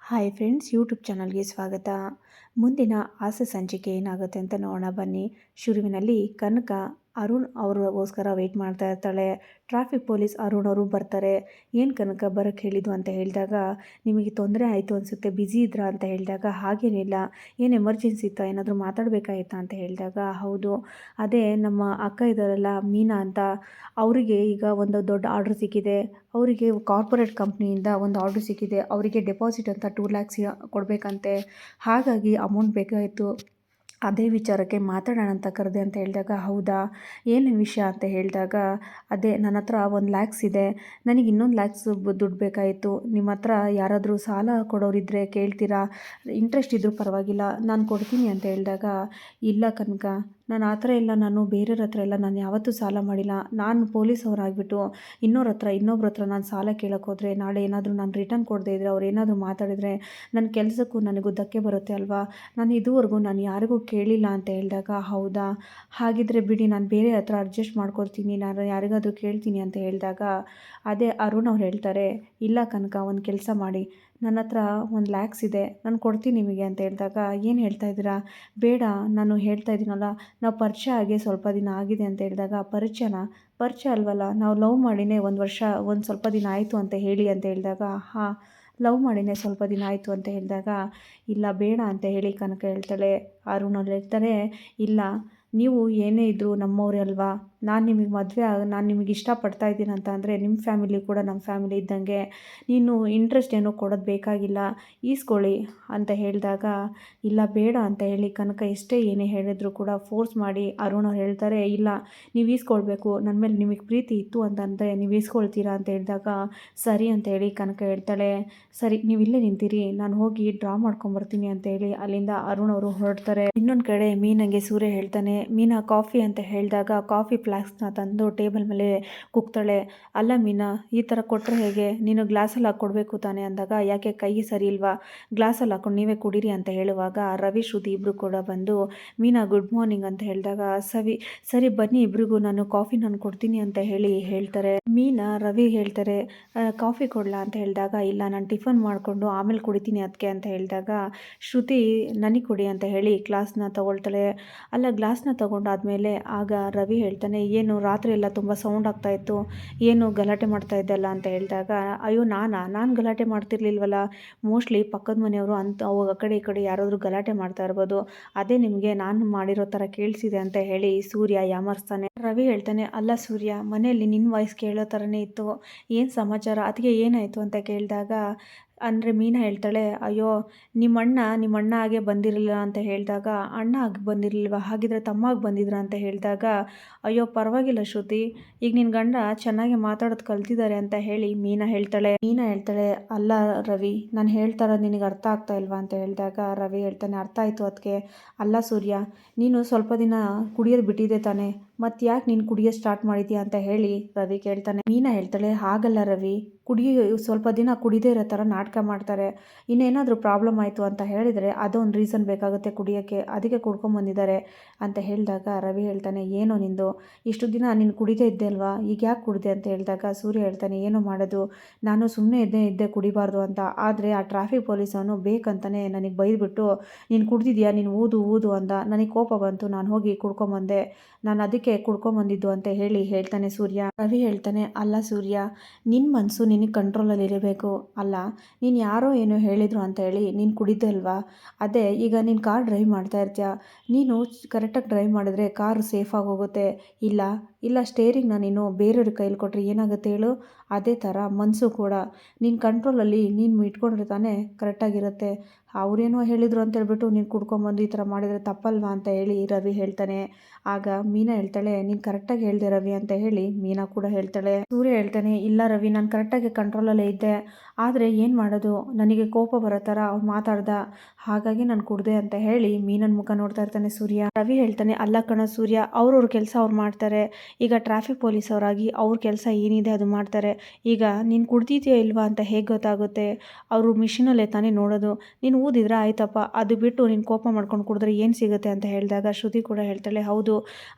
Hi friends, YouTube ಚಾನಲ್ಗೆ ಸ್ವಾಗತ. ಮುಂದಿನ ಹಾಸ್ಯ ಸಂಚಿಕೆ ಏನಾಗುತ್ತೆ ಅಂತ ನೋಡೋಣ ಬನ್ನಿ. ಶುರುವಿನಲ್ಲಿ ಕನಕ ಅರುಣ್ ಅವ್ರಿಗೋಸ್ಕರ ವೆಯ್ಟ್ ಮಾಡ್ತಾ ಇರ್ತಾಳೆ. ಟ್ರಾಫಿಕ್ ಪೊಲೀಸ್ ಅರುಣ್ ಅವರು ಬರ್ತಾರೆ. ಏನು ಕನಕ ಬರೋಕ್ಕೆ ಹೇಳಿದ್ದು ಅಂತ ಹೇಳಿದಾಗ, ನಿಮಗೆ ತೊಂದರೆ ಆಯಿತು ಅನಿಸುತ್ತೆ, ಬ್ಯುಸಿ ಇದ್ರಾ ಅಂತ ಹೇಳಿದಾಗ, ಹಾಗೇನಿಲ್ಲ, ಏನು ಎಮರ್ಜೆನ್ಸಿ ಇತ್ತಾ, ಏನಾದರೂ ಮಾತಾಡಬೇಕಾಯ್ತಾ ಅಂತ ಹೇಳಿದಾಗ, ಹೌದು ಅದೇ ನಮ್ಮ ಅಕ್ಕ ಇದ್ದಾರಲ್ಲ ಮೀನಾ ಅಂತ, ಅವರಿಗೆ ಈಗ ಒಂದು ದೊಡ್ಡ ಆರ್ಡ್ರ್ ಸಿಕ್ಕಿದೆ. ಅವರಿಗೆ ಕಾರ್ಪೊರೇಟ್ ಕಂಪ್ನಿಯಿಂದ ಒಂದು ಆರ್ಡ್ರ್ ಸಿಕ್ಕಿದೆ. ಅವರಿಗೆ ಡೆಪಾಸಿಟ್ ಅಂತ 2 lakhs ಕೊಡಬೇಕಂತೆ. ಹಾಗಾಗಿ ಅಮೌಂಟ್ ಬೇಕಾಯಿತು. ಅದೇ ವಿಚಾರಕ್ಕೆ ಮಾತಾಡೋಣ ಅಂತ ಕರೆದೆ ಅಂತ ಹೇಳಿದಾಗ, ಹೌದಾ, ಏನು ವಿಷಯ ಅಂತ ಹೇಳಿದಾಗ, ಅದೇ ನನ್ನ ಹತ್ರ 1 lakhs ಇದೆ, ನನಗೆ ಇನ್ನೊಂದು lakhs ದುಡ್ಡು ಬೇಕಾಯಿತು. ನಿಮ್ಮ ಹತ್ರ ಯಾರಾದರೂ ಸಾಲ ಕೊಡೋರಿದ್ದರೆ ಕೇಳ್ತೀರಾ? ಇಂಟ್ರೆಸ್ಟ್ ಇದ್ದರೂ ಪರವಾಗಿಲ್ಲ, ನಾನು ಕೊಡ್ತೀನಿ ಅಂತ ಹೇಳಿದಾಗ, ಇಲ್ಲ ಕನಕ, ನಾನು ಆ ಥರ ಎಲ್ಲ, ನಾನು ಬೇರೆಯವ್ರ ಹತ್ರ ಎಲ್ಲ ನಾನು ಯಾವತ್ತೂ ಸಾಲ ಮಾಡಿಲ್ಲ. ನಾನು ಪೊಲೀಸವರಾಗಿಬಿಟ್ಟು ಇನ್ನೊಬ್ರ ಹತ್ರ ನಾನು ಸಾಲ ಕೇಳೋಕ್ಕೆ ಹೋದರೆ, ನಾಳೆ ಏನಾದರೂ ನಾನು ರಿಟರ್ನ್ ಕೊಡದೇ ಇದ್ದರೆ, ಅವ್ರು ಏನಾದರೂ ಮಾತಾಡಿದರೆ ನನ್ನ ಕೆಲಸಕ್ಕೂ ನನಗೂ ಧಕ್ಕೆ ಬರುತ್ತೆ ಅಲ್ವಾ. ನಾನು ಇದುವರೆಗೂ ನಾನು ಯಾರಿಗೂ ಕೇಳಿಲ್ಲ ಅಂತ ಹೇಳಿದಾಗ, ಹೌದಾ, ಹಾಗಿದ್ರೆ ಬಿಡಿ, ನಾನು ಬೇರೆ ಹತ್ರ ಅಡ್ಜಸ್ಟ್ ಮಾಡ್ಕೊಳ್ತೀನಿ, ನಾನು ಯಾರಿಗಾದರೂ ಕೇಳ್ತೀನಿ ಅಂತ ಹೇಳಿದಾಗ, ಅದೇ ಅರುಣ್ ಅವ್ರು ಹೇಳ್ತಾರೆ, ಇಲ್ಲ ಕನಕ, ಒಂದು ಕೆಲಸ ಮಾಡಿ, ನನ್ನ ಹತ್ರ 1 lakhs ಇದೆ, ನಾನು ಕೊಡ್ತೀನಿ ನಿಮಗೆ ಅಂತ ಹೇಳಿದಾಗ, ಏನು ಹೇಳ್ತಾ ಇದ್ದೀರಾ? ಬೇಡ, ನಾನು ಹೇಳ್ತಾ ಇದ್ದೀನಲ್ಲ, ನಾವು ಪರಿಚಯ ಆಗಿ ಸ್ವಲ್ಪ ದಿನ ಆಗಿದೆ ಅಂತ ಹೇಳಿದಾಗ, ಪರಿಚಯ ಅಲ್ವಲ್ಲ, ನಾವು ಲವ್ ಮಾಡಿನೇ 1 ವರ್ಷ ಸ್ವಲ್ಪ ದಿನ ಆಯಿತು ಅಂತ ಹೇಳಿ ಅಂತ ಹೇಳಿದಾಗ, ಹಾಂ, ಲವ್ ಮಾಡಿನೇ ಸ್ವಲ್ಪ ದಿನ ಆಯಿತು ಅಂತ ಹೇಳಿದಾಗ, ಇಲ್ಲ ಬೇಡ ಅಂತ ಹೇಳಿ ಕನಕ ಹೇಳ್ತಾಳೆ. ಅರುಣ್ ಅವ್ರು ಹೇಳ್ತಾರೆ, ಇಲ್ಲ, ನೀವು ಏನೇ ಇದ್ದರೂ ನಮ್ಮವರೇ ಅಲ್ವಾ, ನಾನು ನಿಮಗೆ ಇಷ್ಟಪಡ್ತಾ ಇದ್ದೀನಿ ಅಂತ ಅಂದರೆ, ನಿಮ್ಮ ಫ್ಯಾಮಿಲಿ ಕೂಡ ನಮ್ಮ ಫ್ಯಾಮಿಲಿ ಇದ್ದಂಗೆ, ನೀನು ಇಂಟ್ರೆಸ್ಟ್ ಏನೋ ಕೊಡೋದು ಬೇಕಾಗಿಲ್ಲ, ಈಸ್ಕೊಳ್ಳಿ ಅಂತ ಹೇಳಿದಾಗ, ಇಲ್ಲ ಬೇಡ ಅಂತ ಹೇಳಿ ಕನಕ ಎಷ್ಟೇ ಏನೇ ಹೇಳಿದ್ರು ಕೂಡ ಫೋರ್ಸ್ ಮಾಡಿ ಅರುಣ್ ಅವ್ರು ಹೇಳ್ತಾರೆ, ಇಲ್ಲ, ನೀವು ಈಸ್ಕೊಳ್ಬೇಕು, ನನ್ನ ಮೇಲೆ ನಿಮಗೆ ಪ್ರೀತಿ ಇತ್ತು ಅಂತಂದರೆ ನೀವು ಈಸ್ಕೊಳ್ತೀರಾ ಅಂತ ಹೇಳಿದಾಗ, ಸರಿ ಅಂತ ಹೇಳಿ ಕನಕ ಹೇಳ್ತಾಳೆ. ಸರಿ, ನೀವು ಇಲ್ಲೇ ನಿಂತಿರಿ, ನಾನು ಹೋಗಿ ಡ್ರಾ ಮಾಡ್ಕೊಂಬರ್ತೀನಿ ಅಂತ ಹೇಳಿ ಅಲ್ಲಿಂದ ಅರುಣ್ ಅವರು ಹೊರಡ್ತಾರೆ. ಇನ್ನೊಂದು ಕಡೆ ಮೀನಾಗೆ ಸೂರ್ಯ ಹೇಳ್ತಾನೆ, ಮೀನಾ ಕಾಫಿ ಅಂತ ಹೇಳಿದಾಗ ಕಾಫಿ ಫ್ಲಾಸ್ಕ್ನ ತಂದು ಟೇಬಲ್ ಮೇಲೆ ಕುಗ್ತಾಳೆ. ಅಲ್ಲ ಮೀನಾ, ಈ ಥರ ಕೊಟ್ಟರೆ ಹೇಗೆ, ನೀನು ಗ್ಲಾಸಲ್ಲಿ ಹಾಕ್ಕೊಡ್ಬೇಕು ತಾನೆ ಅಂದಾಗ, ಯಾಕೆ ಕೈ ಸರಿ ಇಲ್ವಾ, ಗ್ಲಾಸಲ್ಲಿ ಹಾಕ್ಕೊಂಡು ನೀವೇ ಕುಡೀರಿ ಅಂತ ಹೇಳುವಾಗ, ರವಿ ಶ್ರುತಿ ಇಬ್ಬರು ಕೂಡ ಬಂದು, ಮೀನಾ ಗುಡ್ ಮಾರ್ನಿಂಗ್ ಅಂತ ಹೇಳಿದಾಗ, ಸರಿ ಬನ್ನಿ, ಇಬ್ರಿಗೂ ನಾನು ಕಾಫಿ ಕೊಡ್ತೀನಿ ಅಂತ ಹೇಳ್ತಾರೆ. ಮೀನಾ ರವಿ ಹೇಳ್ತಾರೆ, ಕಾಫಿ ಕೊಡಲಾ ಅಂತ ಹೇಳಿದಾಗ, ಇಲ್ಲ, ನಾನು ಟಿಫನ್ ಮಾಡಿಕೊಂಡು ಆಮೇಲೆ ಕುಡಿತೀನಿ ಅದಕ್ಕೆ ಅಂತ ಹೇಳಿದಾಗ, ಶ್ರುತಿ ನನಗೆ ಕೊಡಿ ಅಂತ ಹೇಳಿ ಗ್ಲಾಸ್ನ ತಗೊಳ್ತಾಳೆ. ಅಲ್ಲ, ಗ್ಲಾಸ್ನ ತಗೊಂಡಾದ್ಮೇಲೆ ಆಗ ರವಿ ಹೇಳ್ತಾನೆ, ಏನು ರಾತ್ರಿ ಎಲ್ಲ ತುಂಬ ಸೌಂಡ್ ಆಗ್ತಾಯಿತ್ತು, ಏನು ಗಲಾಟೆ ಮಾಡ್ತಾ ಇದ್ದಲ್ಲ ಅಂತ ಹೇಳಿದಾಗ, ಅಯ್ಯೋ ನಾನು ಗಲಾಟೆ ಮಾಡ್ತಿರ್ಲಿಲ್ವಲ್ಲ, ಮೋಸ್ಟ್ಲಿ ಪಕ್ಕದ ಮನೆಯವರು ಅಂತ ಅವಾಗ ಆ ಕಡೆ ಈ ಕಡೆ ಯಾರಾದರೂ ಗಲಾಟೆ ಮಾಡ್ತಾ ಇರ್ಬೋದು, ಅದೇ ನಿಮಗೆ ನಾನು ಮಾಡಿರೋ ಥರ ಕೇಳಿಸಿದೆ ಅಂತ ಹೇಳಿ ಸೂರ್ಯ ಯಾಮರ್ಸ್ತಾನೆ. ರವಿ ಹೇಳ್ತಾನೆ, ಅಲ್ಲ ಸೂರ್ಯ, ಮನೆಯಲ್ಲಿ ನಿನ್ನ ವಾಯ್ಸ್ ಕೇಳೋ ಥರನೇ ಇತ್ತು, ಏನು ಸಮಾಚಾರ, ಅದಕ್ಕೆ ಏನಾಯಿತು ಅಂತ ಕೇಳಿದಾಗ, ಅಂದರೆ ಮೀನಾ ಹೇಳ್ತಾಳೆ, ಅಯ್ಯೋ, ನಿಮ್ಮ ಅಣ್ಣ ಹಾಗೆ ಬಂದಿರಲಿಲ್ಲ ಅಂತ ಹೇಳಿದಾಗ, ಅಣ್ಣ ಆಗಿ ಬಂದಿರಲಿಲ್ವ, ಹಾಗಿದ್ರೆ ತಮ್ಮ ಆಗಿ ಬಂದಿದ್ರ ಅಂತ ಹೇಳಿದಾಗ, ಅಯ್ಯೋ ಪರವಾಗಿಲ್ಲ ಶ್ರುತಿ, ಈಗ ನಿನ್ನ ಗಂಡ ಚೆನ್ನಾಗಿ ಮಾತಾಡೋದು ಕಲ್ತಿದ್ದಾರೆ ಅಂತ ಹೇಳಿ ಮೀನಾ ಹೇಳ್ತಾಳೆ. ಅಲ್ಲ ರವಿ, ನಾನು ಹೇಳ್ತಾ ಇರೋದು ನಿನಗೆ ಅರ್ಥ ಆಗ್ತಾ ಇಲ್ವಾ ಅಂತ ಹೇಳಿದಾಗ, ರವಿ ಹೇಳ್ತಾನೆ, ಅರ್ಥ ಆಯಿತು ಅದಕ್ಕೆ. ಅಲ್ಲ ಸೂರ್ಯ, ನೀನು ಸ್ವಲ್ಪ ದಿನ ಕುಡಿಯೋದು ಬಿಟ್ಟಿದೆ ತಾನೆ, ಮತ್ತು ಯಾಕೆ ನೀನು ಕುಡಿಯೋದು ಸ್ಟಾರ್ಟ್ ಮಾಡಿದ್ಯಾ ಅಂತ ಹೇಳಿ ರವಿ ಕೇಳ್ತಾನೆ. ಮೀನಾ ಹೇಳ್ತಾಳೆ, ಹಾಗಲ್ಲ ರವಿ, ಸ್ವಲ್ಪ ದಿನ ಕುಡಿದೇ ಇರೋ ಥರ ನಾಟಕ ಮಾಡ್ತಾರೆ, ಇನ್ನೇನಾದರೂ ಪ್ರಾಬ್ಲಮ್ ಆಯಿತು ಅಂತ ಹೇಳಿದರೆ ಅದೊಂದು ರೀಸನ್ ಬೇಕಾಗುತ್ತೆ ಕುಡಿಯೋಕ್ಕೆ, ಅದಕ್ಕೆ ಕುಡ್ಕೊಂಬಂದಿದ್ದಾರೆ ಅಂತ ಹೇಳಿದಾಗ, ರವಿ ಹೇಳ್ತಾನೆ, ಏನೋ ನಿಂದು, ಇಷ್ಟು ದಿನ ನೀನು ಕುಡಿದೇ ಇದ್ದೆ ಅಲ್ವಾ, ಈಗ ಯಾಕೆ ಕುಡಿದೆ ಅಂತ ಹೇಳಿದಾಗ, ಸೂರ್ಯ ಹೇಳ್ತಾನೆ, ಏನೋ ಮಾಡೋದು, ನಾನು ಸುಮ್ಮನೆ ಇದ್ದೆ ಕುಡಿಬಾರ್ದು ಅಂತ, ಆದರೆ ಆ ಟ್ರಾಫಿಕ್ ಪೊಲೀಸವನು ಬೇಕಂತಾನೆ ನನಗೆ ಬೈದ್ಬಿಟ್ಟು, ನೀನು ಕುಡ್ದಿದ್ಯಾ, ನೀನು ಊದು ಅಂದ, ನನಗೆ ಕೋಪ ಬಂತು, ನಾನು ಹೋಗಿ ಕುಡ್ಕೊಂಬಂದೆ, ನಾನು ಅದಕ್ಕೆ ಕುಡ್ಕೊಂಬಂದಿದ್ದು ಅಂತ ಹೇಳ್ತಾನೆ ಸೂರ್ಯ. ರವಿ ಹೇಳ್ತಾನೆ, ಅಲ್ಲ ಸೂರ್ಯ, ನಿನ್ನ ಮನಸ್ಸು ನಿನಗೆ ಕಂಟ್ರೋಲಲ್ಲಿ ಇರಬೇಕು, ಅಲ್ಲ, ನೀನು ಯಾರೋ ಏನೋ ಹೇಳಿದರು ಅಂತ ಹೇಳಿ ನೀನು ಕುಡಿದೆ ಅಲ್ವಾ, ಅದೇ ಈಗ ನೀನು ಕಾರ್ ಡ್ರೈವ್ ಮಾಡ್ತಾ ಇರ್ತೀಯ, ನೀನು ಕರೆಕ್ಟಾಗಿ ಡ್ರೈವ್ ಮಾಡಿದ್ರೆ ಕಾರು ಸೇಫಾಗಿ ಹೋಗುತ್ತೆ, ಇಲ್ಲ ಸ್ಟೇರಿಂಗ್ನ ನೀನು ಬೇರೆಯವ್ರ ಕೈಲಿ ಕೊಟ್ಟರೆ ಏನಾಗುತ್ತೆ ಹೇಳು, ಅದೇ ಥರ ಮನಸ್ಸು ಕೂಡ ನೀನು ಕಂಟ್ರೋಲಲ್ಲಿ ನೀನು ಇಟ್ಕೊಂಡ್ರೆ ತಾನೇ ಕರೆಕ್ಟಾಗಿರುತ್ತೆ, ಅವರೇನೋ ಹೇಳಿದರು ಅಂತ ಹೇಳ್ಬಿಟ್ಟು ನೀನು ಕುಡ್ಕೊಂಬಂದು ಈ ಥರ ಮಾಡಿದರೆ ತಪ್ಪಲ್ವಾ ಅಂತ ಹೇಳಿ ರವಿ ಹೇಳ್ತಾನೆ. ಆಗ ಮೀನಾ ಹೇಳ್ತಾಳೆ, ನೀನು ಕರೆಕ್ಟಾಗಿ ಹೇಳಿದೆ ರವಿ ಅಂತ ಹೇಳಿ ಮೀನಾ ಕೂಡ ಹೇಳ್ತಾಳೆ. ಸೂರ್ಯ ಹೇಳ್ತಾನೆ, ಇಲ್ಲ ರವಿ, ನಾನು ಕರೆಕ್ಟಾಗಿ ಕಂಟ್ರೋಲಲ್ಲೇ ಇದ್ದೆ, ಆದರೆ ಏನು ಮಾಡೋದು, ನನಗೆ ಕೋಪ ಬರೋ ಥರ ಅವ್ನು ಮಾತಾಡ್ದ, ಹಾಗಾಗಿ ನಾನು ಕುಡ್ದೆ ಅಂತ ಹೇಳಿ ಮೀನನ ಮುಖ ನೋಡ್ತಾ ಇರ್ತಾನೆ ಸೂರ್ಯ. ರವಿ ಹೇಳ್ತಾನೆ, ಅಲ್ಲ ಕಣ ಸೂರ್ಯ, ಅವ್ರವ್ರ ಕೆಲಸ ಅವ್ರು ಮಾಡ್ತಾರೆ, ಈಗ ಟ್ರಾಫಿಕ್ ಪೊಲೀಸ್ ಅವರಾಗಿ ಅವ್ರ ಕೆಲಸ ಏನಿದೆ ಅದು ಮಾಡ್ತಾರೆ, ಈಗ ನೀನು ಕುಡ್ದಿದೆಯಾ ಇಲ್ವಾ ಅಂತ ಹೇಗೆ ಗೊತ್ತಾಗುತ್ತೆ, ಅವರು ಮಿಷಿನಲ್ಲೇ ತಾನೇ ನೋಡೋದು, ನೀನು ಊದಿದ್ರೆ ಆಯ್ತಪ್ಪ, ಅದು ಬಿಟ್ಟು ನೀನು ಕೋಪ ಮಾಡ್ಕೊಂಡು ಕುಡಿದ್ರೆ ಏನು ಸಿಗುತ್ತೆ ಅಂತ ಹೇಳಿದಾಗ, ಶ್ರುತಿ ಕೂಡ ಹೇಳ್ತಾಳೆ, ಹೌದು,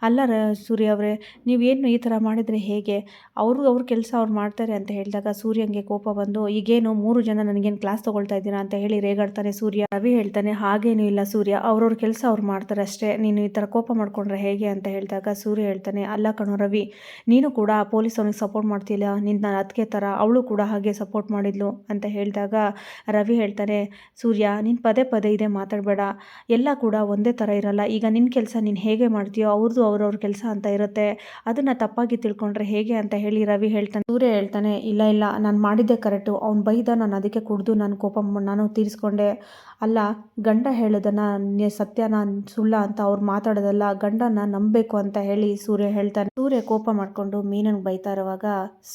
ಅಲ್ಲ ಸೂರ್ಯ ಅವರೇ, ನೀವೇನು ಈ ಥರ ಮಾಡಿದರೆ ಹೇಗೆ, ಅವ್ರ ಕೆಲಸ ಅವ್ರು ಮಾಡ್ತಾರೆ ಅಂತ ಹೇಳಿದಾಗ, ಸೂರ್ಯಂಗೆ ಕೋಪ ಬಂದು, ಈಗ ಈಗೇನು 3 ಜನ ನನಗೇನು ಕ್ಲಾಸ್ ತೊಗೊಳ್ತಾ ಇದ್ದೀರಾ ಅಂತ ಹೇಳಿ ರೇಗಾಡ್ತಾನೆ ಸೂರ್ಯ. ರವಿ ಹೇಳ್ತಾನೆ ಹಾಗೇನೂ ಇಲ್ಲ ಸೂರ್ಯ, ಅವ್ರವ್ರ ಕೆಲಸ ಅವ್ರು ಮಾಡ್ತಾರೆ ಅಷ್ಟೇ, ನೀನು ಈ ಥರ ಕೋಪ ಮಾಡ್ಕೊಂಡ್ರೆ ಹೇಗೆ ಅಂತ ಹೇಳಿದಾಗ ಸೂರ್ಯ ಹೇಳ್ತಾನೆ ಅಲ್ಲ ಕಣೋ ರವಿ, ನೀನು ಕೂಡ ಪೊಲೀಸ್ ಅವ್ನಿಗೆ ಸಪೋರ್ಟ್ ಮಾಡ್ತಿಲ್ಲ, ನಿನ್ನ ಅದಕ್ಕೆ ಥರ ಅವಳು ಕೂಡ ಹಾಗೆ ಸಪೋರ್ಟ್ ಮಾಡಿದ್ಲು ಅಂತ ಹೇಳಿದಾಗ ರವಿ ಹೇಳ್ತಾನೆ ಸೂರ್ಯ ನೀನು ಪದೇ ಪದೇ ಇದೇ ಮಾತಾಡಬೇಡ, ಎಲ್ಲ ಕೂಡ ಒಂದೇ ಥರ ಇರಲ್ಲ. ಈಗ ನಿನ್ನ ಕೆಲಸ ನೀನು ಹೇಗೆ ಮಾಡ್ತೀಯೋ ಅವ್ರದ್ದು ಅವ್ರವ್ರ ಕೆಲಸ ಅಂತ ಇರುತ್ತೆ, ಅದನ್ನು ತಪ್ಪಾಗಿ ತಿಳ್ಕೊಂಡ್ರೆ ಹೇಗೆ ಅಂತ ಹೇಳಿ ರವಿ ಹೇಳ್ತಾನೆ. ಸೂರ್ಯ ಹೇಳ್ತಾನೆ ಇಲ್ಲ ಇಲ್ಲ, ನಾನು ಮಾಡಿದ್ದೆ ಕರೆಕ್ಟು, ಅವ್ನು ಬೈದ ನಾನು ಅದಕ್ಕೆ ಕುಡಿದು ನಾನು ಕೋಪ ನಾನು ತೀರಿಸ್ಕೊಂಡೆ. ಅಲ್ಲ, ಗಂಡ ಹೇಳೋದನ್ನ ಸತ್ಯನ ಸುಳ್ಳ ಅಂತ ಅವ್ರು ಮಾತಾಡೋದಲ್ಲ, ಗಂಡನ ನಂಬಬೇಕು ಅಂತ ಹೇಳಿ ಸೂರ್ಯ ಹೇಳ್ತಾನೆ. ಸೂರ್ಯ ಕೋಪ ಮಾಡಿಕೊಂಡು ಮೀನಂಗೆ ಬೈತಾ ಇರುವಾಗ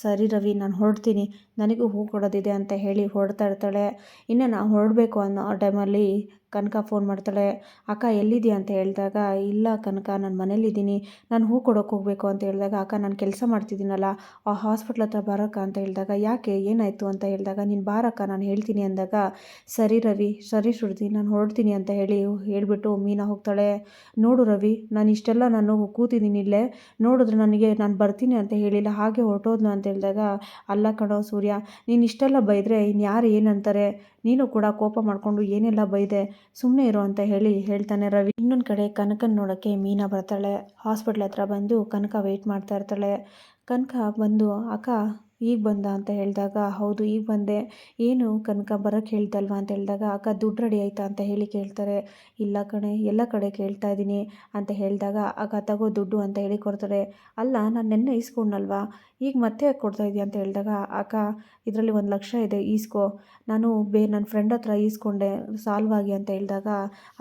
ಸರಿ ರವಿ ನಾನು ಹೊರಡ್ತೀನಿ, ನನಗೂ ಹೂ ಕೊಡೋದಿದೆ ಅಂತ ಹೇಳಿ ಹೊರಡ್ತಾ ಇರ್ತಾಳೆ. ಇನ್ನು ನಾನು ಹೊರಡಬೇಕು ಅನ್ನೋ ಟೈಮಲ್ಲಿ ಕನಕ ಫೋನ್ ಮಾಡ್ತಾಳೆ. ಅಕ್ಕ ಎಲ್ಲಿದ್ದೀಯ ಅಂತ ಹೇಳಿದಾಗ ಇಲ್ಲ ಕನಕ ನಾನು ಮನೇಲಿದ್ದೀನಿ, ನಾನು ಹೂ ಕೊಡೋಕೆ ಹೋಗಬೇಕು ಅಂತ ಹೇಳಿದಾಗ ಅಕ್ಕ ನಾನು ಕೆಲಸ ಮಾಡ್ತಿದ್ದೀನಲ್ಲ ಆ ಹಾಸ್ಪಿಟ್ಲ್ ಹತ್ರ ಬರೋಕ್ಕ ಅಂತ ಹೇಳಿದಾಗ ಯಾಕೆ ಏನಾಯಿತು ಅಂತ ಹೇಳಿದಾಗ ನೀನು ಬಾರಕ್ಕ ನಾನು ಹೇಳ್ತೀನಿ ಅಂದಾಗ ಸರಿ ರವಿ ಸರಿ ಶ್ರುತಿ ನಾನು ಹೊರಡ್ತೀನಿ ಅಂತ ಹೇಳಿಬಿಟ್ಟು ಮೀನಾ ಹೋಗ್ತಾಳೆ. ನೋಡು ರವಿ ನಾನು ಇಷ್ಟೆಲ್ಲ ನಾನು ಕೂತಿದ್ದೀನಿ ಇಲ್ಲೇ, ನೋಡಿದ್ರೆ ನನಗೆ ನಾನು ಬರ್ತೀನಿ ಅಂತ ಹೇಳಿಲ್ಲ, ಹಾಗೆ ಹೊರಟೋದ್ಲು ಅಂತ ಹೇಳಿದಾಗ ಅಲ್ಲ ಕಣೋ ಸೂರ್ಯ, ನೀನು ಇಷ್ಟೆಲ್ಲ ಬೈದರೆ ಇನ್ಯಾರು ಏನಂತಾರೆ, ನೀನು ಕೂಡ ಕೋಪ ಮಾಡಿಕೊಂಡು ಏನೆಲ್ಲ ಬೈದೆ, ಸುಮ್ಮನೆ ಇರು ಅಂತ ಹೇಳ್ತಾನೆ ರವಿ. ಇನ್ನೊಂದು ಕಡೆ ಕನಕನ ನೋಡೋಕ್ಕೆ ಮೀನಾ ಬರ್ತಾಳೆ. ಹಾಸ್ಪಿಟ್ಲ್ ಹತ್ರ ಬಂದು ಕನಕ ವೆಯ್ಟ್ ಮಾಡ್ತಾ ಇರ್ತಾಳೆ. ಕನಕ ಬಂದು ಅಕ್ಕ ಈಗ ಬಂದ ಅಂತ ಹೇಳಿದಾಗ ಹೌದು ಈಗ ಬಂದೆ, ಏನು ಕನಕ ಬರೋಕ್ಕೆ ಹೇಳ್ತಲ್ವಾ ಅಂತ ಹೇಳಿದಾಗ ಅಕ್ಕ ದುಡ್ಡು ರೆಡಿ ಆಯಿತಾ ಅಂತ ಹೇಳಿ ಕೇಳ್ತಾರೆ. ಇಲ್ಲ ಕಣೆ ಎಲ್ಲ ಕಡೆ ಕೇಳ್ತಾ ಇದ್ದೀನಿ ಅಂತ ಹೇಳಿದಾಗ ಅಕ್ಕ ತಗೋ ದುಡ್ಡು ಅಂತ ಹೇಳಿ ಕೊಡ್ತಾರೆ. ಅಲ್ಲ ನಾನು ನೆನ್ನೆ ಇಸ್ಕೊಂಡಲ್ವಾ, ಈಗ ಮತ್ತೆ ಕೊಡ್ತಾ ಇದೆಯಾ ಅಂತ ಹೇಳಿದಾಗ ಅಕ್ಕ ಇದರಲ್ಲಿ 1,00,000 ಇದೆ ಈಸ್ಕೊ, ನಾನು ನನ್ನ ಫ್ರೆಂಡ್ ಹತ್ರ ಈಸ್ಕೊಂಡೆ ಸಾಲ್ವಾಗಿ ಅಂತ ಹೇಳಿದಾಗ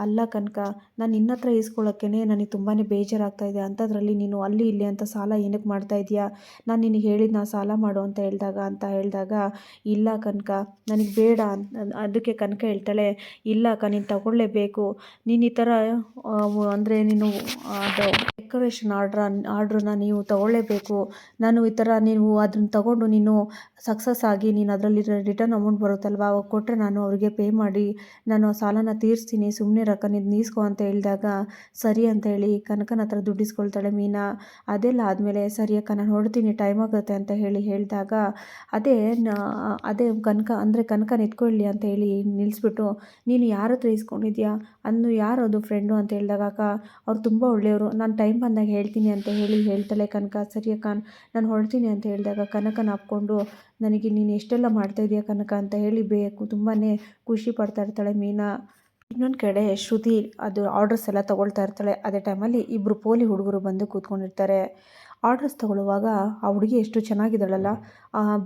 ಅಲ್ಲ ಕನಕ ನಾನು ನಿನ್ನ ಹತ್ರ ಈಸ್ಕೊಳ್ಳೋಕ್ಕೇ ನನಗೆ ತುಂಬಾ ಬೇಜಾರಾಗ್ತಾ ಇದೆ, ಅಂಥದ್ರಲ್ಲಿ ನೀನು ಅಲ್ಲಿ ಇಲ್ಲಿ ಅಂತ ಸಾಲ ಏನಕ್ಕೆ ಮಾಡ್ತಾ ಇದೆಯಾ, ನಾನು ನಿನಗೆ ಹೇಳಿದ್ದು ನಾ ಸಾಲ ಮಾಡು ಅಂತ ಹೇಳಿದಾಗ ಇಲ್ಲ ಕನಕ ನನಗೆ ಬೇಡ ಅದಕ್ಕೆ ಕನಕ ಹೇಳ್ತಾಳೆ ಇಲ್ಲ ಅಕ್ಕ ನೀನು ತಗೊಳ್ಳೇಬೇಕು, ನೀನು ಈ ಥರ ಅಂದರೆ ನೀನು ಅದು ಡೆಕೋರೇಷನ್ ಆರ್ಡ್ರನ್ನ ನೀವು ತಗೊಳ್ಳೇಬೇಕು, ನಾನು ಈ ಥರ ನೀವು ಅದನ್ನು ತಗೊಂಡು ನೀನು ಸಕ್ಸಸ್ ಆಗಿ ನೀನು ಅದರಲ್ಲಿ ರಿಟರ್ನ್ ಅಮೌಂಟ್ ಬರುತ್ತಲ್ವ ಅವಾಗ ಕೊಟ್ಟರೆ ನಾನು ಅವ್ರಿಗೆ ಪೇ ಮಾಡಿ ನಾನು ಸಾಲನ ತೀರಿಸ್ತೀನಿ, ಸುಮ್ಮನೆ ರೊಕ್ಕ ನೀಸ್ಕೊ ಅಂತ ಹೇಳಿದಾಗ ಸರಿ ಅಂತ ಹೇಳಿ ಕನಕನ ಹತ್ರ ದುಡ್ಡು ಇಸ್ಕೊಳ್ತಾಳೆ ಮೀನಾ. ಅದೆಲ್ಲ ಆದಮೇಲೆ ಸರಿ ಅಕ್ಕ ನಾನು ಹೊರಡ್ತೀನಿ ಟೈಮ್ ಆಗುತ್ತೆ ಅಂತ ಹೇಳಿದಾಗ ಅದೇ ಕನಕ ನಿಂತ್ಕೊಳ್ಳಿ ಅಂತ ಹೇಳಿ ನಿಲ್ಲಿಸ್ಬಿಟ್ಟು ನೀನು ಯಾರ ಹತ್ರ ಇಸ್ಕೊಂಡಿದ್ಯಾ ಯಾರದು ಫ್ರೆಂಡು ಅಂತ ಹೇಳಿದಾಗ ಅಕ್ಕ ಅವ್ರು ತುಂಬ ಒಳ್ಳೆಯವರು, ನಾನು ಟೈಮ್ ಬಂದಾಗ ಹೇಳ್ತೀನಿ ಅಂತ ಹೇಳ್ತಾಳೆ ಕನಕ. ಸರಿ ಅಕ್ಕ ನಾನು ಹೊರಡ್ತೀನಿ ಅಂತ ಹೇಳಿದಾಗ ಕನಕನ ಹಾಕ್ಕೊಂಡು ನನಗೆ ನೀನು ಎಷ್ಟೆಲ್ಲ ಮಾಡ್ತಾಯಿದ್ದೀಯ ಕನಕ ಅಂತ ಹೇಳಿ ತುಂಬಾ ಖುಷಿ ಪಡ್ತಾ ಇರ್ತಾಳೆ ಮೀನಾ. ಇನ್ನೊಂದು ಕಡೆ ಶ್ರುತಿ ಅದು ಆರ್ಡರ್ಸ್ ಎಲ್ಲ ತೊಗೊಳ್ತಾ ಇರ್ತಾಳೆ. ಅದೇ ಟೈಮಲ್ಲಿ ಇಬ್ಬರು ಪೋಲಿ ಹುಡುಗರು ಬಂದು ಕೂತ್ಕೊಂಡಿರ್ತಾರೆ. ಆರ್ಡರ್ಸ್ ತೊಗೊಳ್ಳುವಾಗ ಆ ಹುಡುಗಿ ಎಷ್ಟು ಚೆನ್ನಾಗಿದ್ದಾಳಲ್ಲ,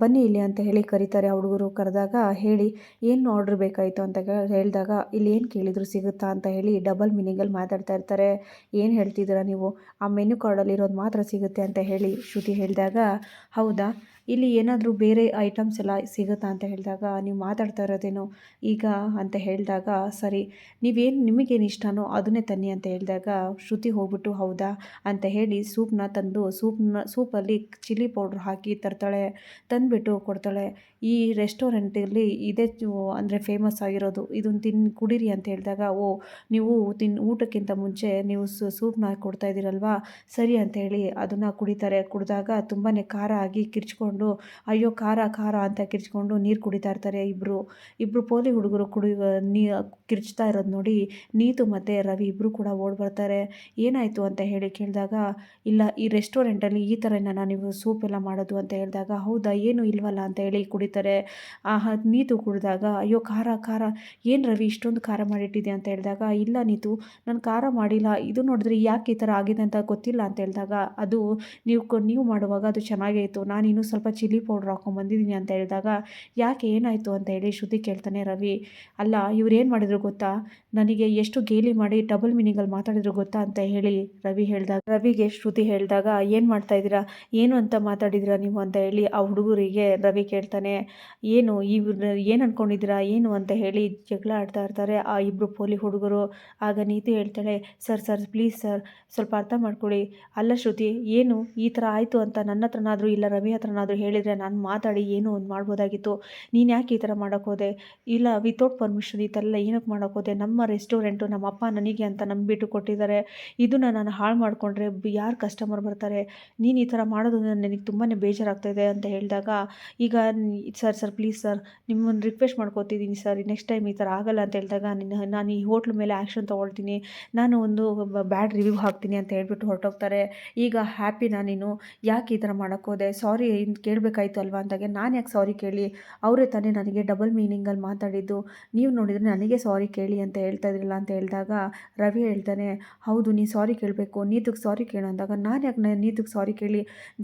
ಬನ್ನಿ ಇಲ್ಲಿ ಅಂತ ಹೇಳಿ ಕರೀತಾರೆ. ಆ ಹುಡುಗರು ಕರೆದಾಗ ಹೇಳಿ ಏನು ಆರ್ಡ್ರ್ ಬೇಕಾಯಿತು ಅಂತ ಹೇಳಿದಾಗ ಇಲ್ಲಿ ಏನು ಕೇಳಿದ್ರು ಸಿಗುತ್ತಾ ಅಂತ ಹೇಳಿ ಡಬಲ್ ಮೀನಿಂಗಲ್ಲಿ ಮಾತಾಡ್ತಾ ಇರ್ತಾರೆ. ಏನು ಹೇಳ್ತಿದ್ದೀರಾ ನೀವು, ಆ ಮೆನು ಕಾರ್ಡಲ್ಲಿರೋದು ಮಾತ್ರ ಸಿಗುತ್ತೆ ಅಂತ ಹೇಳಿ ಶ್ರುತಿ ಹೇಳಿದಾಗ ಹೌದಾ, ಇಲ್ಲಿ ಏನಾದರೂ ಬೇರೆ ಐಟಮ್ಸ್ ಎಲ್ಲ ಸಿಗುತ್ತಾ ಅಂತ ಹೇಳಿದಾಗ ನೀವು ಮಾತಾಡ್ತಾ ಇರೋದೇನು ಈಗ ಅಂತ ಹೇಳಿದಾಗ ಸರಿ ನಿಮಗೇನು ಇಷ್ಟನೋ ಅದನ್ನೇ ತನ್ನಿ ಅಂತ ಹೇಳಿದಾಗ ಶ್ರುತಿ ಹೋಗ್ಬಿಟ್ಟು ಹೌದಾ ಅಂತ ಹೇಳಿ ಸೂಪ್ನ ತಂದು ಸೂಪಲ್ಲಿ ಚಿಲ್ಲಿ ಪೌಡ್ರ್ ಹಾಕಿ ತರ್ತಾಳೆ. ತಂದುಬಿಟ್ಟು ಕೊಡ್ತಾಳೆ. ಈ ರೆಸ್ಟೋರೆಂಟಲ್ಲಿ ಇದೇ ಅಂದರೆ ಫೇಮಸ್ ಆಗಿರೋದು, ಇದನ್ನು ಕುಡೀರಿ ಅಂತ ಹೇಳಿದಾಗ ನೀವು ಊಟಕ್ಕಿಂತ ಮುಂಚೆ ನೀವು ಸೂಪ್ನ ಕೊಡ್ತಾ ಇದ್ದೀರಲ್ವಾ ಸರಿ ಅಂತ ಹೇಳಿ ಅದನ್ನು ಕುಡಿತಾರೆ. ಕುಡಿದಾಗ ತುಂಬಾ ಖಾರ ಆಗಿ ಕಿರ್ಚ್ಕೊಂಡು ಅಯ್ಯೋ ಖಾರ ಖಾರ ಅಂತ ಕಿರ್ಚ್ಕೊಂಡು ನೀರು ಕುಡಿತಾ ಇರ್ತಾರೆ. ಇಬ್ಬರು ಪೋಲಿ ಹುಡುಗರು ಕಿರ್ಚ್ತಾ ಇರೋದು ನೋಡಿ ನೀತು ಮತ್ತು ರವಿ ಇಬ್ಬರು ಕೂಡ ಓಡಿ ಬರ್ತಾರೆ. ಏನಾಯಿತು ಅಂತ ಹೇಳಿ ಕೇಳಿದಾಗ ಇಲ್ಲ ಈ ರೆಸ್ಟೋರೆಂಟಲ್ಲಿ ಈ ಥರನ ನೀವು ಸೂಪ್ ಎಲ್ಲ ಮಾಡೋದು ಅಂತ ಹೇಳಿದಾಗ ಹೌದಾ ಏನು ಇಲ್ವಲ್ಲ ಅಂತ ಹೇಳಿ ಕುಡಿತಾರೆ. ನೀತು ಕುಡಿದಾಗ ಅಯ್ಯೋ ಖಾರ ಖಾರ ಏನು ರವಿ ಇಷ್ಟೊಂದು ಖಾರ ಮಾಡಿಟ್ಟಿದೆ ಅಂತ ಹೇಳಿದಾಗ ಇಲ್ಲ ನೀತು ನಾನು ಖಾರ ಮಾಡಿಲ್ಲ, ಇದು ನೋಡಿದ್ರೆ ಯಾಕೆ ಈ ಥರ ಆಗಿದೆ ಅಂತ ಗೊತ್ತಿಲ್ಲ ಅಂತ ಹೇಳಿದಾಗ ಅದು ನೀವು ಮಾಡುವಾಗ ಅದು ಚೆನ್ನಾಗೇ ಇತ್ತು, ನಾನು ಇನ್ನೂ ಸ್ವಲ್ಪ ಚಿಲ್ಲಿ ಪೌಡ್ರ್ ಹಾಕ್ಕೊಂಬಂದಿದ್ದೀನಿ ಅಂತ ಹೇಳಿದಾಗ ಯಾಕೆ ಏನಾಯಿತು ಅಂತ ಹೇಳಿ ಶ್ರುತಿ ಕೇಳ್ತಾನೆ ರವಿ. ಅಲ್ಲ ಇವ್ರು ಏನು ಮಾಡಿದ್ರು ಗೊತ್ತಾ, ನನಗೆ ಎಷ್ಟು ಗೇಲಿ ಮಾಡಿ ಡಬಲ್ ಮೀನಿಂಗಲ್ಲಿ ಮಾತಾಡಿದ್ರು ಗೊತ್ತಾ ಅಂತ ಹೇಳಿ ರವಿಗೆ ಶ್ರುತಿ ಹೇಳಿದಾಗ ಏನು ಮಾಡ್ತಾಯಿದ್ದೀರಾ, ಏನು ಅಂತ ಮಾತಾಡಿದ್ದೀರಾ ನೀವು ಅಂತ ಹೇಳಿ ಆ ಹುಡುಗರಿಗೆ ರವಿ ಕೇಳ್ತಾನೆ. ಏನು ಅಂದ್ಕೊಂಡಿದ್ದೀರಾ ಏನು ಅಂತ ಹೇಳಿ ಜಗಳ ಆಡ್ತಾ ಇರ್ತಾರೆ ಆ ಇಬ್ಬರು ಪೋಲಿ ಹುಡುಗರು. ಆಗ ನೀತಿ ಹೇಳ್ತಾಳೆ ಸರ್ ಪ್ಲೀಸ್ ಸರ್ ಸ್ವಲ್ಪ ಅರ್ಥ ಮಾಡ್ಕೊಳ್ಳಿ, ಅಲ್ಲ ಶ್ರುತಿ ಏನು ಈ ಥರ ಆಯಿತು ಅಂತ ನನ್ನ ಹತ್ರನಾದರೂ ಇಲ್ಲ ರವಿ ಹತ್ರನಾದರೂ ಹೇಳಿದರೆ ನಾನು ಮಾತಾಡಿ ಏನೋ ಒಂದು ಮಾಡ್ಬೋದಾಗಿತ್ತು, ನೀನು ಯಾಕೆ ಈ ಥರ ಮಾಡೋಕ್ಕೆ ಹೋದೆ, ಇಲ್ಲ ವಿತೌಟ್ ಪರ್ಮಿಷನ್ ಈ ಥರ ಎಲ್ಲ ಏನಕ್ಕೆ ಮಾಡೋಕ್ಕೆ ಹೋದೆ, ನಮ್ಮ ರೆಸ್ಟೋರೆಂಟು ನಮ್ಮ ಅಪ್ಪ ನನಗೆ ಅಂತ ನಂಬಿಬಿಟ್ಟು ಕೊಟ್ಟಿದ್ದಾರೆ, ಇದನ್ನು ನಾನು ಹಾಳು ಮಾಡಿಕೊಂಡ್ರೆ ಯಾರು ಕಸ್ಟಮರ್ ಬರ್ತಾರೆ, ನೀನು ಈ ಥರ ಮಾಡೋದು ನನಗೆ ತುಂಬಾ ಬೇಜಾರಾಗ್ತಾಯಿದೆ ಅಂತ ಹೇಳಿದಾಗ ಈಗ ಸರ್ ಪ್ಲೀಸ್ ಸರ್ ನಿಮ್ಮನ್ನು ರಿಕ್ವೆಸ್ಟ್ ಮಾಡ್ಕೋತಿದ್ದೀನಿ ಸರ್, ನೆಕ್ಸ್ಟ್ ಟೈಮ್ ಈ ಥರ ಆಗಲ್ಲ ಅಂತ ಹೇಳಿದಾಗ ನಾನು ಈ ಹೋಟ್ಲ್ ಮೇಲೆ ಆ್ಯಕ್ಷನ್ ತೊಗೊಳ್ತೀನಿ, ನಾನು ಒಂದು ಬ್ಯಾಡ್ ರಿವ್ಯೂ ಹಾಕ್ತೀನಿ ಅಂತ ಹೇಳ್ಬಿಟ್ಟು ಹೊರಟೋಗ್ತಾರೆ. ಈಗ ಹ್ಯಾಪಿನಾ ನೀನು, ಯಾಕೆ ಈ ಥರ ಮಾಡೋಕ್ಕೋದೆ, ಸಾರಿ ಕೇಳಬೇಕಾಯ್ತು ಅಲ್ವಾ ಅಂದಾಗ, ನಾನು ಯಾಕೆ ಸಾರಿ ಕೇಳಿ, ಅವರೇ ತಾನೇ ನನಗೆ ಡಬಲ್ ಮೀನಿಂಗಲ್ಲಿ ಮಾತಾಡಿದ್ದು, ನೀವು ನೋಡಿದರೆ ನನಗೆ ಸಾರಿ ಕೇಳಿ ಅಂತ ಹೇಳ್ತಾ ಇದ್ರಲ್ಲ ಅಂತ ಹೇಳಿದಾಗ ರವಿ ಹೇಳ್ತಾನೆ, ಹೌದು ನೀನು ಸಾರಿ ಕೇಳಬೇಕು, ನೀತಕ್ಕೆ ಸಾರಿ ಕೇಳು ಅಂದಾಗ, ನಾನು ಯಾಕೆ ನೀತಕ್ಕೆ ಸಾರಿ ಕೇಳಿ,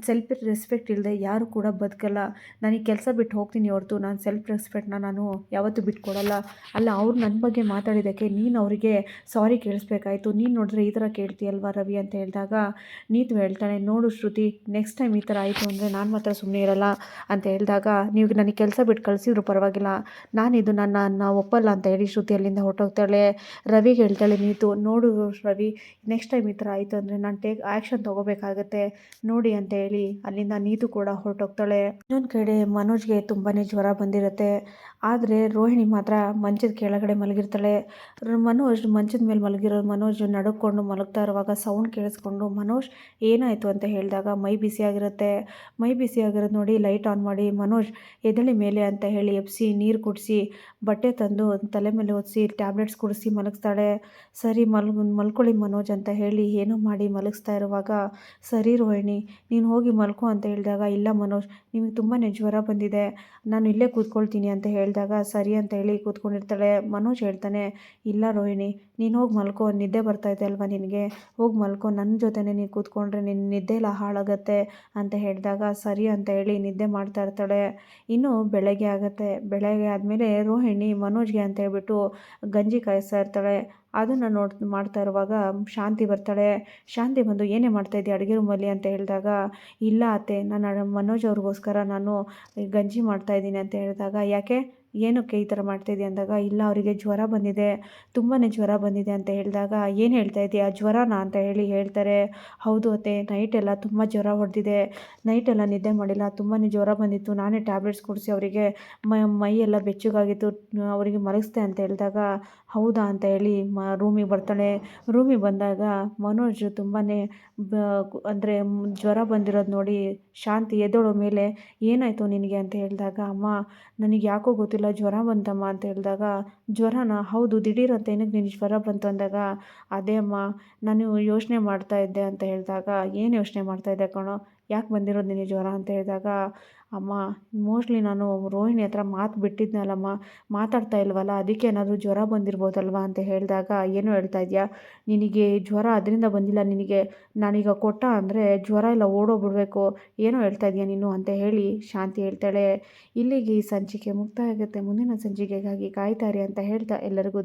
ಸೆಲ್ಫ್ ರೆಸ್ಪೆಕ್ಟ್ ಇಲ್ಲದೆ ಯಾರು ಕೂಡ ಬದುಕಲ್ಲ, ನನಗೆ ಕೆಲಸ ಬಿಟ್ಟು ಹೋಗ್ತೀನಿ ಹೊರತು ನಾನು ಸೆಲ್ಫ್ ರೆಸ್ಪೆಕ್ಟ್ನ ನಾನು ಯಾವತ್ತೂ ಬಿಟ್ಕೊಡಲ್ಲ. ಅಲ್ಲ ಅವ್ರು ನನ್ನ ಬಗ್ಗೆ ಮಾತಾಡಿದ್ದಕ್ಕೆ ನೀನು ಅವರಿಗೆ ಸಾರಿ ಕೇಳಿಸ್ಬೇಕಾಯ್ತು, ನೀನು ನೋಡಿದ್ರೆ ಈ ಥರ ಕೇಳ್ತೀಯಲ್ವಾ ರವಿ ಅಂತ ಹೇಳಿದಾಗ ನೀತು ಹೇಳ್ತಾನೆ, ನೋಡು ಶ್ರುತಿ, ನೆಕ್ಸ್ಟ್ ಟೈಮ್ ಈ ಥರ ಆಯಿತು ಅಂದರೆ ನಾನು ಮಾತ್ರ ಸುಮ್ಮನೆ ಇರಲ್ಲ ಅಂತ ಹೇಳಿದಾಗ, ನೀವು ನನಗೆ ಕೆಲಸ ಬಿಟ್ಟು ಕಳಿಸಿದ್ರು ಪರವಾಗಿಲ್ಲ, ನಾನಿದು ನನ್ನ ಒಪ್ಪಲ್ಲ ಅಂತ ಹೇಳಿ ಶ್ರುತಿ ಅಲ್ಲಿಂದ ಹೊರಟೋಗ್ತಾಳೆ. ರವಿಗೆ ಹೇಳ್ತಾಳೆ ನೀತು, ನೋಡು ರವಿ, ನೆಕ್ಸ್ಟ್ ಟೈಮ್ ಈ ಥರ ಆಯಿತು ಅಂದರೆ ನಾನು ಆ್ಯಕ್ಷನ್ ತೊಗೋಬೇಕಾಗತ್ತೆ ನೋಡಿ ಅಂತ ಹೇಳಿ ಅಲ್ಲಿಂದ ನೀತು ಕೂಡ ಹೊರಟೋಗ್ತಾಳೆ. ಇನ್ನೊಂದು ಕಡೆ ಮನೋಜ್ಗೆ ತುಂಬಾ ಜ್ವರ ಬಂದಿರುತ್ತೆ. ಆದರೆ ರೋಹಿಣಿ ಮಾತ್ರ ಮಂಚದ ಕೆಳಗಡೆ ಮಲಗಿರ್ತಾಳೆ. ಮನೋಜ್ ಮಂಚದ ಮೇಲೆ ಮಲಗಿರೋ ಮನೋಜ್ ನಡ್ಕೊಂಡು ಮಲಗ್ತಾ ಇರುವಾಗ ಸೌಂಡ್ ಕೇಳಿಸ್ಕೊಂಡು ಮನೋಜ್ ಏನಾಯಿತು ಅಂತ ಹೇಳಿದಾಗ ಮೈ ಬಿಸಿಯಾಗಿರುತ್ತೆ. ಮೈ ಬಿಸಿಯಾಗಿರೋದು ನೋಡಿ ಲೈಟ್ ಆನ್ ಮಾಡಿ ಮನೋಜ್ ಎದ್ದೇಳಿ ಮೇಲೆ ಅಂತ ಹೇಳಿ ಎಬ್ಬಿಸಿ ನೀರು ಕುಡಿಸಿ ಬಟ್ಟೆ ತಂದು ತಲೆ ಮೇಲೆ ಒರೆಸಿ ಟ್ಯಾಬ್ಲೆಟ್ಸ್ ಕುಡಿಸಿ ಮಲಗಿಸ್ತಾಳೆ. ಸರಿ ಮಲ್ಕೊಳ್ಳಿ ಮನೋಜ್ ಅಂತ ಹೇಳಿ ಏನೋ ಮಾಡಿ ಮಲಗಿಸ್ತಾ ಇರುವಾಗ, ಸರಿ ರೋಹಿಣಿ ನೀನು ಹೋಗಿ ಮಲ್ಕೊ ಅಂತ ಹೇಳಿದಾಗ, ಇಲ್ಲ ಮನೋಜ್ ನಿಮಗೆ ತುಂಬಾ ಜ್ವರ ಬಂದಿದೆ, ನಾನು ಇಲ್ಲೇ ಕೂತ್ಕೊಳ್ತೀನಿ ಅಂತ ಹೇಳಿದಾಗ ಸರಿ ಅಂತ ಹೇಳಿ ಕೂತ್ಕೊಂಡಿರ್ತಾಳೆ. ಮನೋಜ್ ಹೇಳ್ತಾನೆ, ಇಲ್ಲ ರೋಹಿಣಿ ನೀನು ಹೋಗಿ ಮಲ್ಕೊ, ನಿದ್ದೆ ಬರ್ತಾಯಿದೆ ಅಲ್ವಾ ನಿನಗೆ, ಹೋಗಿ ಮಲ್ಕೊ, ನನ್ನ ಜೊತೆನೇ ನೀನು ಕೂತ್ಕೊಂಡ್ರೆ ನಿನ್ನ ನಿದ್ದೆ ಎಲ್ಲ ಹಾಳಾಗತ್ತೆ ಅಂತ ಹೇಳಿದಾಗ ಸರಿ ಅಂತ ಹೇಳಿ ನಿದ್ದೆ ಮಾಡ್ತಾ ಇರ್ತಾಳೆ. ಇನ್ನು ಬೆಳಗ್ಗೆ ಆಗುತ್ತೆ. ಬೆಳಗ್ಗೆ ಆದಮೇಲೆ ರೋಹಿಣಿ ಮನೋಜ್ಗೆ ಅಂತ ಹೇಳ್ಬಿಟ್ಟು ಗಂಜಿ ಕಾಯಿಸ್ತಾ ಇರ್ತಾಳೆ. ಅದನ್ನು ಮಾಡ್ತಾ ಇರುವಾಗ ಶಾಂತಿ ಬರ್ತಾಳೆ. ಶಾಂತಿ ಬಂದು ಏನೇ ಮಾಡ್ತಾಯಿದ್ದೆ ಅಡುಗೆ ರೂಮಲ್ಲಿ ಅಂತ ಹೇಳಿದಾಗ, ಇಲ್ಲ ಅತ್ತೆ ನಾನು ಮನೋಜ್ ಅವ್ರಿಗೋಸ್ಕರ ನಾನು ಗಂಜಿ ಮಾಡ್ತಾಯಿದ್ದೀನಿ ಅಂತ ಹೇಳಿದಾಗ, ಯಾಕೆ ಏನಕ್ಕೆ ಈ ಥರ ಮಾಡ್ತಾಯಿದ್ದೀಯ ಅಂದಾಗ, ಇಲ್ಲ ಅವರಿಗೆ ಜ್ವರ ಬಂದಿದೆ, ತುಂಬಾ ಜ್ವರ ಬಂದಿದೆ ಅಂತ ಹೇಳಿದಾಗ, ಏನು ಹೇಳ್ತಾ ಇದೆಯಾ ಜ್ವರನಾ ಅಂತ ಹೇಳಿ ಹೇಳ್ತಾರೆ. ಹೌದು ಅತ್ತೆ, ನೈಟೆಲ್ಲ ತುಂಬ ಜ್ವರ ಹೊಡೆದಿದೆ, ನೈಟೆಲ್ಲ ನಿದ್ದೆ ಮಾಡಿಲ್ಲ, ತುಂಬಾ ಜ್ವರ ಬಂದಿತ್ತು, ನಾನೇ ಟ್ಯಾಬ್ಲೆಟ್ಸ್ ಕೊಡಿಸಿ ಅವರಿಗೆ ಮೈಯೆಲ್ಲ ಬೆಚ್ಚಗಾಗಿತ್ತು, ಅವರಿಗೆ ಮಲಗಿಸ್ದೆ ಅಂತ ಹೇಳಿದಾಗ, ಹೌದಾ ಅಂತ ಹೇಳಿ ರೂಮಿಗೆ ಬರ್ತಾಳೆ. ರೂಮಿಗೆ ಬಂದಾಗ ಮನೋಜ್ ತುಂಬಾ ಅಂದರೆ ಜ್ವರ ಬಂದಿರೋದು ನೋಡಿ ಶಾಂತಿ ಎದ್ದೇಳೋ ಮೇಲೆ, ಏನಾಯಿತು ನಿನಗೆ ಅಂತ ಹೇಳಿದಾಗ, ಅಮ್ಮ ನನಗೆ ಯಾಕೋ ಗೊತ್ತಿಲ್ಲ ಜ್ವರ ಬಂತಮ್ಮ ಅಂತ ಹೇಳಿದಾಗ, ಜ್ವರನಾ, ಹೌದು ದಿಢೀರ್ ಅಂತ ಏನಕ್ಕೆ ನಿನಗೆ ಜ್ವರ ಬಂತು ಅಂದಾಗ, ಅದೇ ಅಮ್ಮ ನಾನು ಯೋಚನೆ ಮಾಡ್ತಾ ಇದ್ದೆ ಅಂತ ಹೇಳಿದಾಗ, ಏನು ಯೋಚನೆ ಮಾಡ್ತಾಯಿದ್ದೆ ಕಣೋ, ಯಾಕೆ ಬಂದಿರೋದು ನಿನಗೆ ಜ್ವರ ಅಂತ ಹೇಳಿದಾಗ, ಅಮ್ಮ ಮೋಸ್ಟ್ಲಿ ನಾನು ರೋಹಿಣಿ ಹತ್ರ ಮಾತು ಬಿಟ್ಟಿದ್ನಲ್ಲಮ್ಮ, ಮಾತಾಡ್ತಾ ಇಲ್ವಲ್ಲ, ಅದಕ್ಕೆ ಏನಾದರೂ ಜ್ವರ ಬಂದಿರ್ಬೋದಲ್ವ ಅಂತ ಹೇಳಿದಾಗ, ಏನು ಹೇಳ್ತಾ ಇದೆಯಾ, ನಿನಗೆ ಜ್ವರ ಅದರಿಂದ ಬಂದಿಲ್ಲ, ನಿನಗೆ ನಾನೀಗ ಕೊಟ್ಟ ಅಂದರೆ ಜ್ವರ ಎಲ್ಲ ಓಡೋಗ್ಬಿಡ್ಬೇಕು, ಏನೋ ಹೇಳ್ತಾ ಇದೆಯಾ ನೀನು ಅಂತ ಹೇಳಿ ಶಾಂತಿ ಹೇಳ್ತಾಳೆ. ಇಲ್ಲಿಗೆ ಈ ಸಂಚಿಕೆ ಮುಕ್ತಾಯ ಆಗುತ್ತೆ. ಮುಂದಿನ ಸಂಚಿಕೆಗಾಗಿ ಕಾಯ್ತಾರಿ ಅಂತ ಹೇಳ್ತಾ ಎಲ್ಲರಿಗೂ